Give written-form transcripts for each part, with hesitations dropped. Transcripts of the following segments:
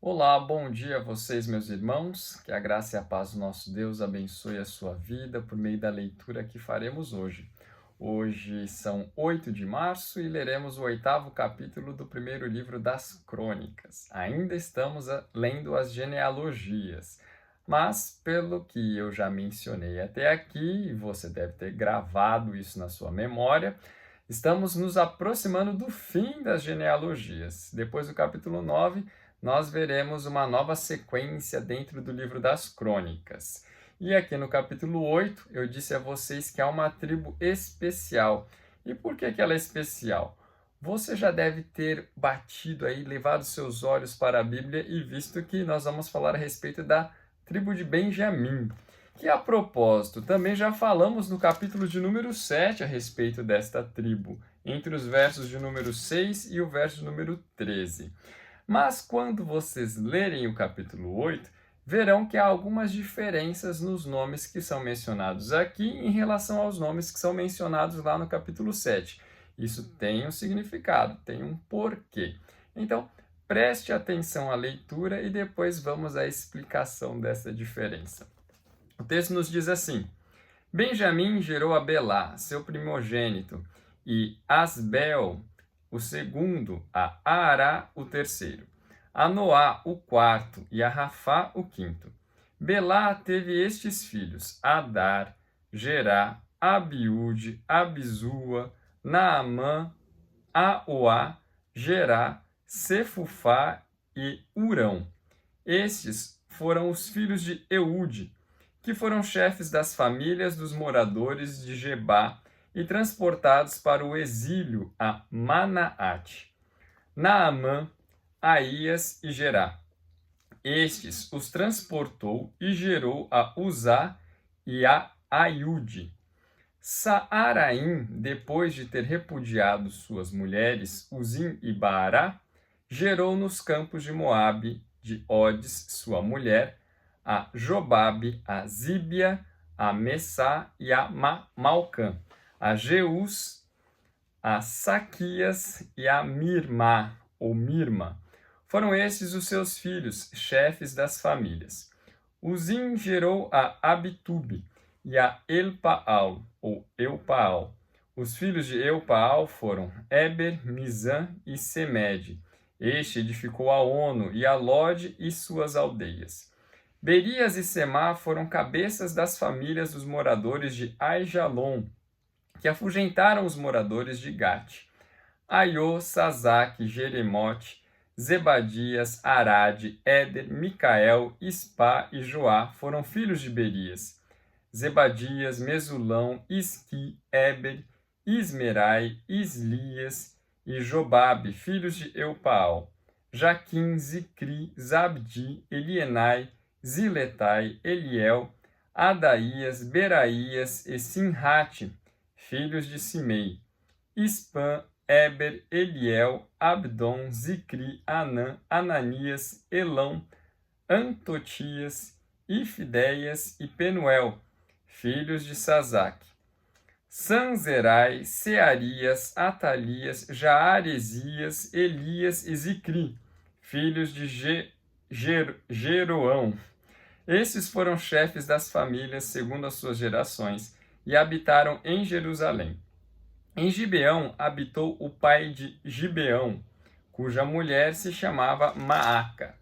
Olá, bom dia a vocês, meus irmãos. Que a graça e a paz do nosso Deus abençoe a sua vida por meio da leitura que faremos hoje. Hoje são 8 de março e leremos o oitavo capítulo do primeiro livro das Crônicas. Ainda estamos lendo as genealogias, mas pelo que eu já mencionei até aqui, e você deve ter gravado isso na sua memória, estamos nos aproximando do fim das genealogias. Depois do capítulo 9, nós veremos uma nova sequência dentro do livro das Crônicas. E aqui no capítulo 8, eu disse a vocês que há uma tribo especial. E por que ela é especial? Você já deve ter batido aí, levado seus olhos para a Bíblia e visto que nós vamos falar a respeito da tribo de Benjamim. Que, a propósito, também já falamos no capítulo de número 7 a respeito desta tribo, entre os versos de número 6 e o verso de número 13. Mas quando vocês lerem o capítulo 8, verão que há algumas diferenças nos nomes que são mencionados aqui em relação aos nomes que são mencionados lá no capítulo 7. Isso tem um significado, tem um porquê. Então, preste atenção à leitura e depois vamos à explicação dessa diferença. O texto nos diz assim: Benjamim gerou a Belá, seu primogênito, e Asbel, o segundo, a Ará, o terceiro, a Noá, o quarto, e a Rafá, o quinto. Belá teve estes filhos: Adar, Gerá, Abiúde, Abizua, Naamã, Aoá, Gerá, Sefufá e Urão. Estes foram os filhos de Eude, que foram chefes das famílias dos moradores de Gebá e transportados para o exílio a Manaate, Naamã, Aías e Gerá. Estes os transportou e gerou a Uzá e a Aiude. Saaraim, depois de ter repudiado suas mulheres, Uzim e Baará, gerou nos campos de Moabe, de Odes, sua mulher, a Jobabe, a Zíbia, a Messá e a Malcã, a Jeus, a Saquias e a Mirmá, ou Mirma. Foram estes os seus filhos, chefes das famílias. Uzim gerou a Abitube e a Elpaal, ou Eupaal. Os filhos de Eupaal foram Eber, Mizã e Semede. Este edificou a Ono e a Lode e suas aldeias. Berias e Semá foram cabeças das famílias dos moradores de Aijalon, que afugentaram os moradores de Gate. Aiô, Sazaque, Jeremote, Zebadias, Arade, Éder, Micael, Ispá e Joá foram filhos de Berias. Zebadias, Mesulão, Isqui, Éber, Ismerai, Islias e Jobabe, filhos de Eupaal. Jaquim, Zicri, Zabdi, Elienai, Ziletai, Eliel, Adaías, Beraías e Sinrate, filhos de Simei. Ispã, Eber, Eliel, Abdon, Zicri, Anã, Ananias, Elão, Antotias, Ifideias e Penuel, filhos de Sazaque. Sanzerai, Searias, Atalias, Jaaresias, Elias e Zicri, filhos de Jeroão. Esses foram chefes das famílias segundo as suas gerações e habitaram em Jerusalém. Em Gibeão habitou o pai de Gibeão, cuja mulher se chamava Maaca,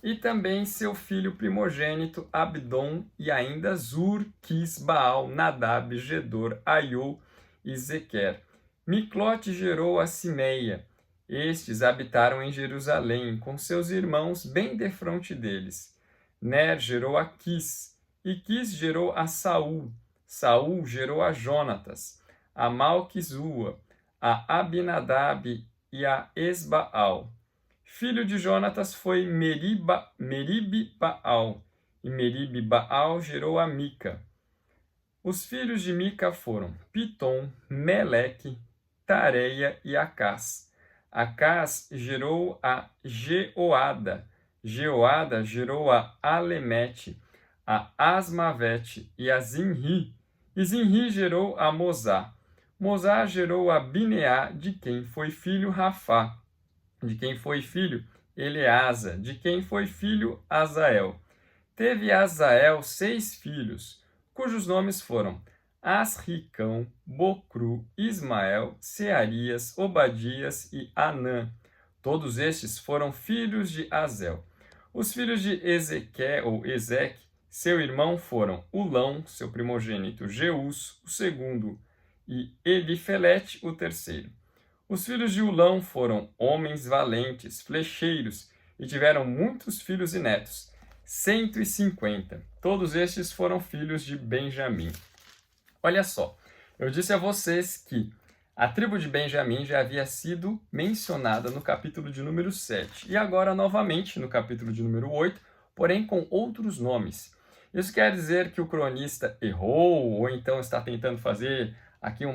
e também seu filho primogênito Abdon, e ainda Zur, Quis, Baal, Nadab, Gedor, Aiô e Zequer. Miclote gerou a Simeia. Estes habitaram em Jerusalém, com seus irmãos bem defronte deles. Ner gerou a Quis, e Quis gerou a Saul. Saul gerou a Jonatas, a Malquizua, a Abinadab e a Esbaal. Filho de Jonatas foi Meribe-Baal, e Meribe-Baal gerou a Mica. Os filhos de Mica foram Pitom, Meleque, Tareia e Acás. Acás gerou a Jeoada. Jeoada gerou a Alemete, a Asmavete e a Zinri. E Zinri gerou a Mosá. Mosá gerou a Bineá, de quem foi filho Rafá. de quem foi filho Eleasa, de quem foi filho Azael. Teve Azael 6 filhos, cujos nomes foram Asricão, Bocru, Ismael, Searias, Obadias e Anã. Todos estes foram filhos de Azel. Os filhos de Ezeque, seu irmão, foram Ulão, seu primogênito, Jeus, o segundo, e Elifelete, o terceiro. Os filhos de Ulão foram homens valentes, flecheiros, e tiveram muitos filhos e netos, 150. Todos estes foram filhos de Benjamim. Olha só, eu disse a vocês que a tribo de Benjamim já havia sido mencionada no capítulo de número 7, e agora novamente no capítulo de número 8, porém com outros nomes. Isso quer dizer que o cronista errou, ou então está tentando fazer aqui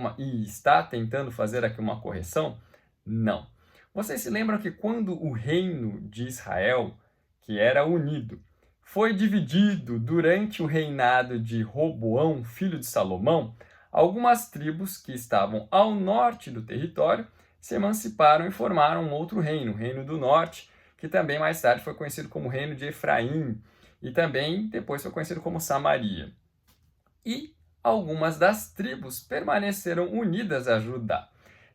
uma correção? Não. Vocês se lembram que quando o reino de Israel, que era unido, foi dividido durante o reinado de Roboão, filho de Salomão, algumas tribos que estavam ao norte do território se emanciparam e formaram um outro reino, o Reino do Norte, que também mais tarde foi conhecido como Reino de Efraim, e também depois foi conhecido como Samaria. E algumas das tribos permaneceram unidas a Judá.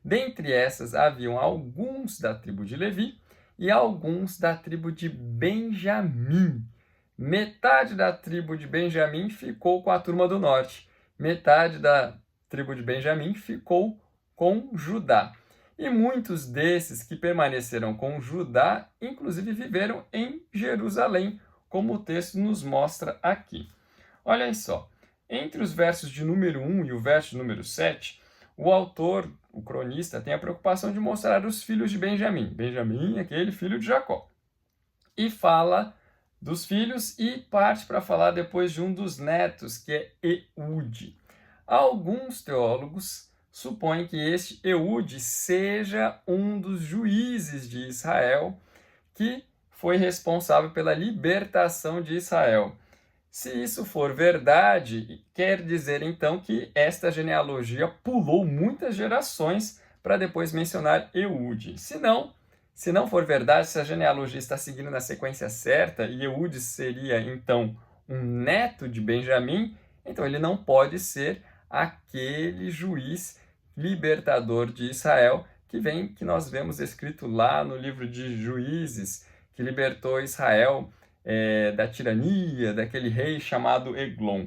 Dentre essas haviam alguns da tribo de Levi e alguns da tribo de Benjamim. Metade da tribo de Benjamim ficou com a turma do norte, metade da tribo de Benjamim ficou com Judá. E muitos desses que permaneceram com Judá, inclusive viveram em Jerusalém, como o texto nos mostra aqui. Olhem só, entre os versos de número 1 e o verso de número 7, o autor, o cronista, tem a preocupação de mostrar os filhos de Benjamim. Benjamim, aquele filho de Jacó. E fala dos filhos e parte para falar depois de um dos netos, que é Eude. Alguns teólogos supõem que este Eude seja um dos juízes de Israel que foi responsável pela libertação de Israel. Se isso for verdade, quer dizer então que esta genealogia pulou muitas gerações para depois mencionar Eude. Se não for verdade, se a genealogia está seguindo na sequência certa e Eude seria então um neto de Benjamim, então ele não pode ser aquele juiz libertador de Israel que nós vemos escrito lá no livro de Juízes, que libertou Israel da tirania daquele rei chamado Eglon.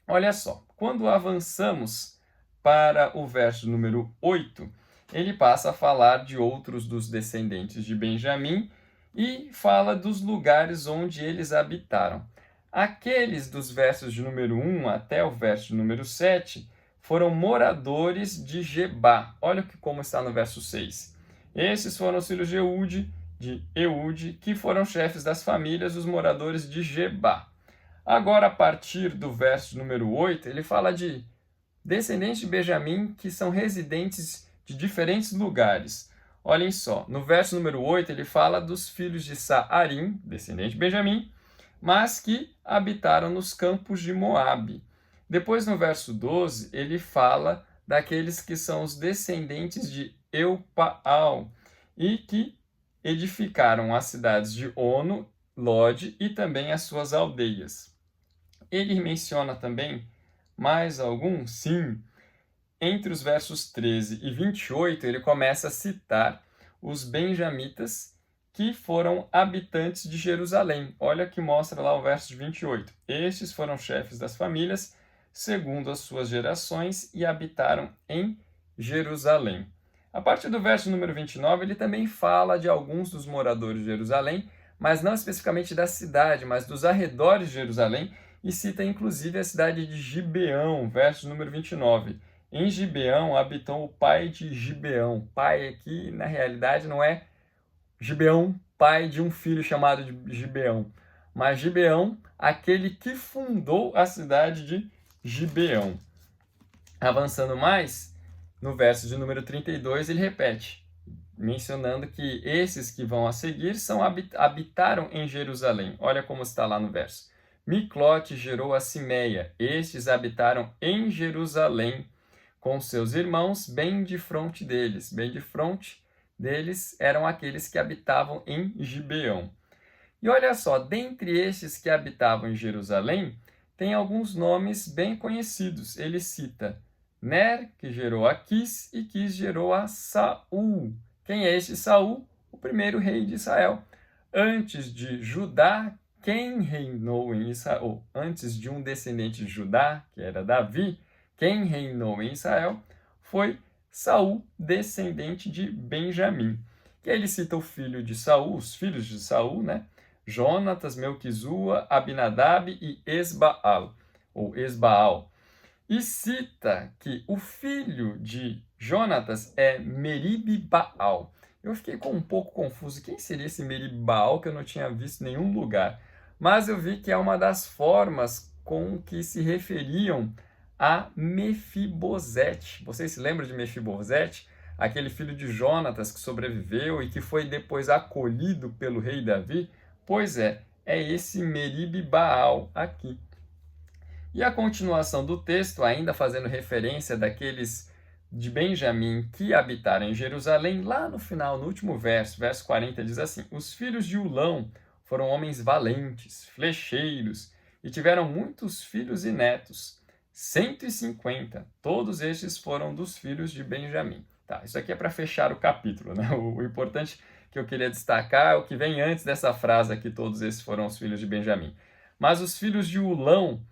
Olha só, quando avançamos para o verso número 8, ele passa a falar de outros dos descendentes de Benjamim e fala dos lugares onde eles habitaram. Aqueles dos versos de número 1 até o verso de número 7 foram moradores de Gebá. Olha como está no verso 6. Esses foram os filhos de Eude, que foram chefes das famílias, os moradores de Gebá. Agora, a partir do verso número 8, ele fala de descendentes de Benjamim que são residentes de diferentes lugares. Olhem só, no verso número 8 ele fala dos filhos de Saarim, descendente de Benjamim, mas que habitaram nos campos de Moabe. Depois, no verso 12, ele fala daqueles que são os descendentes de Eupaal e que edificaram as cidades de Ono, Lode e também as suas aldeias. Ele menciona também mais alguns? Sim. Entre os versos 13 e 28, ele começa a citar os benjamitas que foram habitantes de Jerusalém. Olha que mostra lá o verso de 28. Estes foram chefes das famílias, segundo as suas gerações, e habitaram em Jerusalém. A partir do verso número 29, ele também fala de alguns dos moradores de Jerusalém, mas não especificamente da cidade, mas dos arredores de Jerusalém, e cita inclusive a cidade de Gibeão, verso número 29. Em Gibeão habitou o pai de Gibeão. Pai aqui, na realidade, não é Gibeão, pai de um filho chamado de Gibeão, mas Gibeão, aquele que fundou a cidade de Gibeão. Avançando mais, no verso de número 32, ele repete, mencionando que esses que vão a seguir habitaram em Jerusalém. Olha como está lá no verso. Miclote gerou a Simeia. Estes habitaram em Jerusalém com seus irmãos bem de fronte deles. Bem de fronte deles eram aqueles que habitavam em Gibeão. E olha só, dentre estes que habitavam em Jerusalém, tem alguns nomes bem conhecidos. Ele cita Ner, que gerou a Quis, e Quis gerou a Saul. Quem é este Saul? O primeiro rei de Israel. Antes de Judá, quem reinou em Israel? Antes de um descendente de Judá, que era Davi, quem reinou em Israel foi Saul, descendente de Benjamim. Que ele cita o filho de Saul, os filhos de Saul, né? Jonatas, Melquizua, Abinadab e Esbaal, ou Esbaal. E cita que o filho de Jonatas é Meribe-Baal. Eu fiquei um pouco confuso. Quem seria esse Meribe-Baal que eu não tinha visto em nenhum lugar? Mas eu vi que é uma das formas com que se referiam a Mefibosete. Vocês se lembram de Mefibosete? Aquele filho de Jonatas que sobreviveu e que foi depois acolhido pelo rei Davi? Pois é esse Meribe-Baal aqui. E a continuação do texto, ainda fazendo referência daqueles de Benjamim que habitaram em Jerusalém, lá no final, no último verso, verso 40, diz assim: Os filhos de Ulão foram homens valentes, flecheiros, e tiveram muitos filhos e netos, 150. Todos estes foram dos filhos de Benjamim. Tá, isso aqui é para fechar o capítulo, né? O importante que eu queria destacar é o que vem antes dessa frase aqui: todos esses foram os filhos de Benjamim. Mas os filhos de Ulão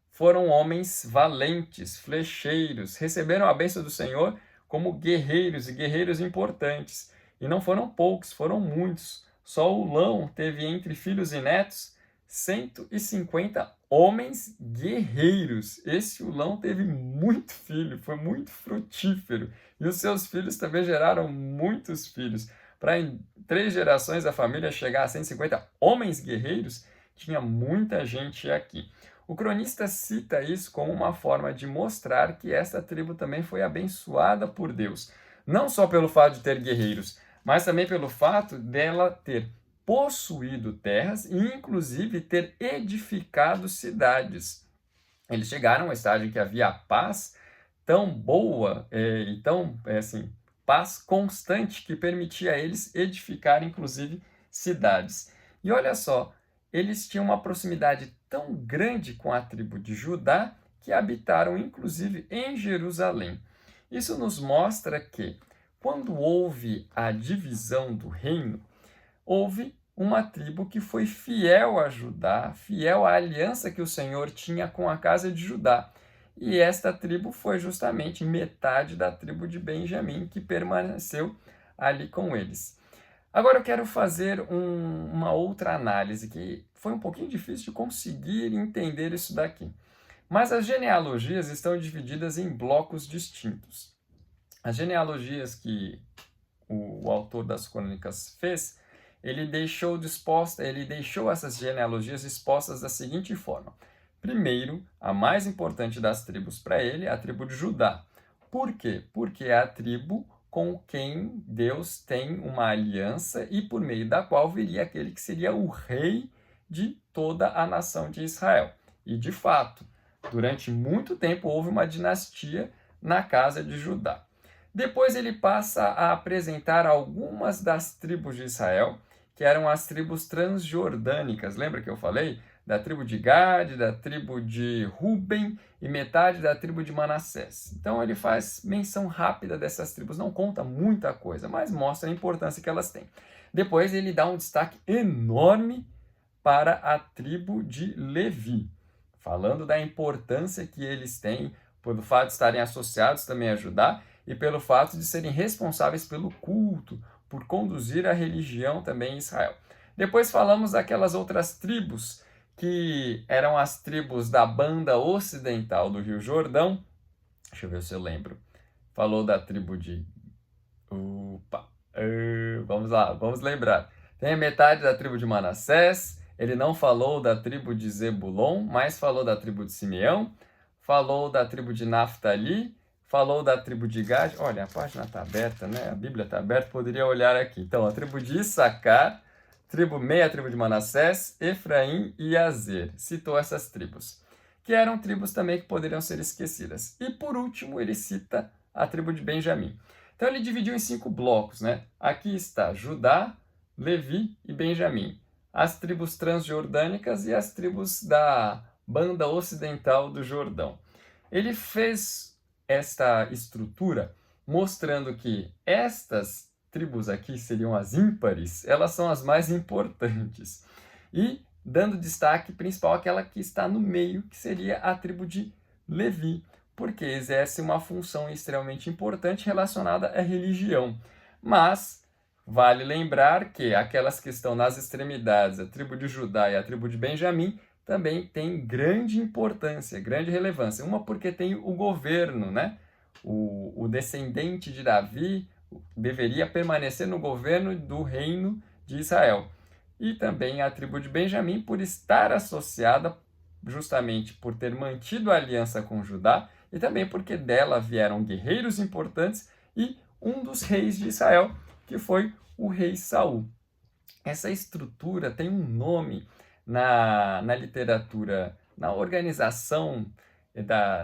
foram homens valentes, flecheiros, receberam a bênção do Senhor como guerreiros e guerreiros importantes. E não foram poucos, foram muitos. Só Ulão teve entre filhos e netos 150 homens guerreiros. Esse Ulão teve muito filho, foi muito frutífero. E os seus filhos também geraram muitos filhos. Para em 3 gerações a família chegar a 150 homens guerreiros, tinha muita gente aqui. O cronista cita isso como uma forma de mostrar que essa tribo também foi abençoada por Deus. Não só pelo fato de ter guerreiros, mas também pelo fato dela ter possuído terras e, inclusive, ter edificado cidades. Eles chegaram ao estágio em que havia paz tão boa e tão, paz constante que permitia a eles edificar, inclusive, cidades. E olha só, eles tinham uma proximidade tão grande com a tribo de Judá que habitaram, inclusive, em Jerusalém. Isso nos mostra que, quando houve a divisão do reino, houve uma tribo que foi fiel a Judá, fiel à aliança que o Senhor tinha com a casa de Judá. E esta tribo foi justamente metade da tribo de Benjamim, que permaneceu ali com eles. Agora eu quero fazer uma outra análise, que foi um pouquinho difícil de conseguir entender isso daqui. Mas as genealogias estão divididas em blocos distintos. As genealogias que o autor das crônicas fez, ele deixou essas genealogias expostas da seguinte forma. Primeiro, a mais importante das tribos para ele é a tribo de Judá. Por quê? Porque é a tribo com quem Deus tem uma aliança e por meio da qual viria aquele que seria o rei de toda a nação de Israel. E, de fato, durante muito tempo houve uma dinastia na casa de Judá. Depois ele passa a apresentar algumas das tribos de Israel, que eram as tribos transjordânicas. Lembra que eu falei? Da tribo de Gade, da tribo de Ruben e metade da tribo de Manassés. Então ele faz menção rápida dessas tribos, não conta muita coisa, mas mostra a importância que elas têm. Depois ele dá um destaque enorme para a tribo de Levi, falando da importância que eles têm, pelo fato de estarem associados também a Judá e pelo fato de serem responsáveis pelo culto, por conduzir a religião também em Israel. Depois falamos daquelas outras tribos, que eram as tribos da banda ocidental do Rio Jordão. Deixa eu ver se eu lembro. Falou da tribo de... vamos lá, vamos lembrar. Tem a metade da tribo de Manassés. Ele não falou da tribo de Zebulon, mas falou da tribo de Simeão. Falou da tribo de Naftali. Falou da tribo de Gad. Olha, a página está aberta, né? A Bíblia está aberta, poderia olhar aqui. Então, a tribo de Issacar, meia tribo de Manassés, Efraim e Azer. Citou essas tribos, que eram tribos também que poderiam ser esquecidas. E por último, ele cita a tribo de Benjamim. Então ele dividiu em 5 blocos, né? Aqui está Judá, Levi e Benjamim, as tribos transjordânicas e as tribos da banda ocidental do Jordão. Ele fez esta estrutura mostrando que estas tribos aqui seriam as ímpares, elas são as mais importantes. E dando destaque principal àquela que está no meio, que seria a tribo de Levi, porque exerce uma função extremamente importante relacionada à religião. Mas vale lembrar que aquelas que estão nas extremidades, a tribo de Judá e a tribo de Benjamim, também têm grande importância, grande relevância. Uma porque tem o governo, né? O descendente de Davi deveria permanecer no governo do reino de Israel. E também a tribo de Benjamim, por estar associada justamente por ter mantido a aliança com Judá, e também porque dela vieram guerreiros importantes e um dos reis de Israel, que foi o rei Saul. Essa estrutura tem um nome na literatura, na organização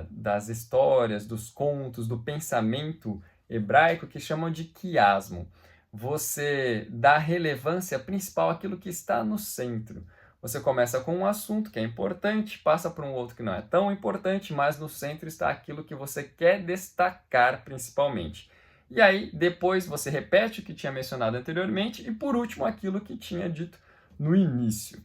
das histórias, dos contos, do pensamento hebraico, que chamam de quiasmo. Você dá relevância principal àquilo que está no centro. Você começa com um assunto que é importante, passa para um outro que não é tão importante, mas no centro está aquilo que você quer destacar principalmente. E aí, depois você repete o que tinha mencionado anteriormente e, por último, aquilo que tinha dito no início.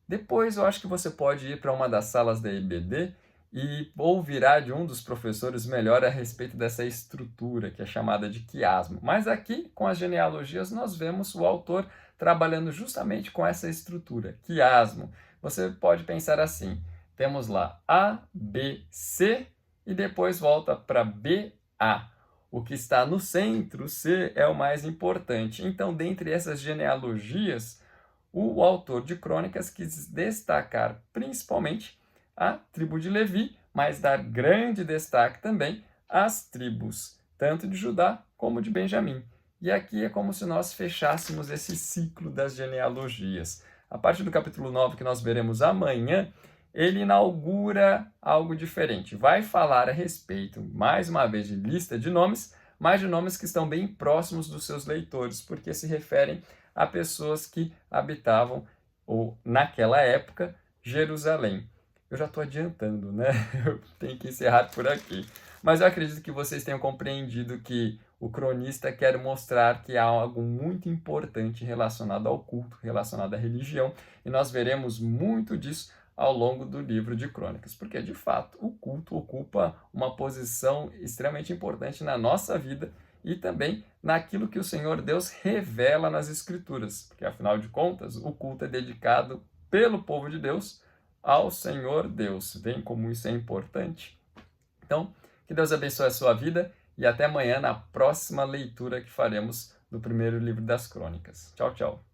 Depois, eu acho que você pode ir para uma das salas da EBD e ouvirá de um dos professores melhor a respeito dessa estrutura, que é chamada de quiasmo. Mas aqui, com as genealogias, nós vemos o autor trabalhando justamente com essa estrutura, quiasmo. Você pode pensar assim, temos lá A, B, C e depois volta para B, A. O que está no centro, C, é o mais importante. Então, dentre essas genealogias, o autor de Crônicas quis destacar principalmente a tribo de Levi, mas dar grande destaque também às tribos, tanto de Judá como de Benjamim. E aqui é como se nós fechássemos esse ciclo das genealogias. A partir do capítulo 9, que nós veremos amanhã, ele inaugura algo diferente. Vai falar a respeito, mais uma vez, de lista de nomes, mas de nomes que estão bem próximos dos seus leitores, porque se referem a pessoas que habitavam, ou naquela época, Jerusalém. Eu já estou adiantando, né? Eu tenho que encerrar por aqui. Mas eu acredito que vocês tenham compreendido que o cronista quer mostrar que há algo muito importante relacionado ao culto, relacionado à religião, e nós veremos muito disso ao longo do livro de Crônicas, porque de fato o culto ocupa uma posição extremamente importante na nossa vida e também naquilo que o Senhor Deus revela nas Escrituras, porque afinal de contas o culto é dedicado pelo povo de Deus ao Senhor Deus. Vem como isso é importante? Então, que Deus abençoe a sua vida e até amanhã na próxima leitura que faremos do primeiro livro das Crônicas. Tchau, tchau.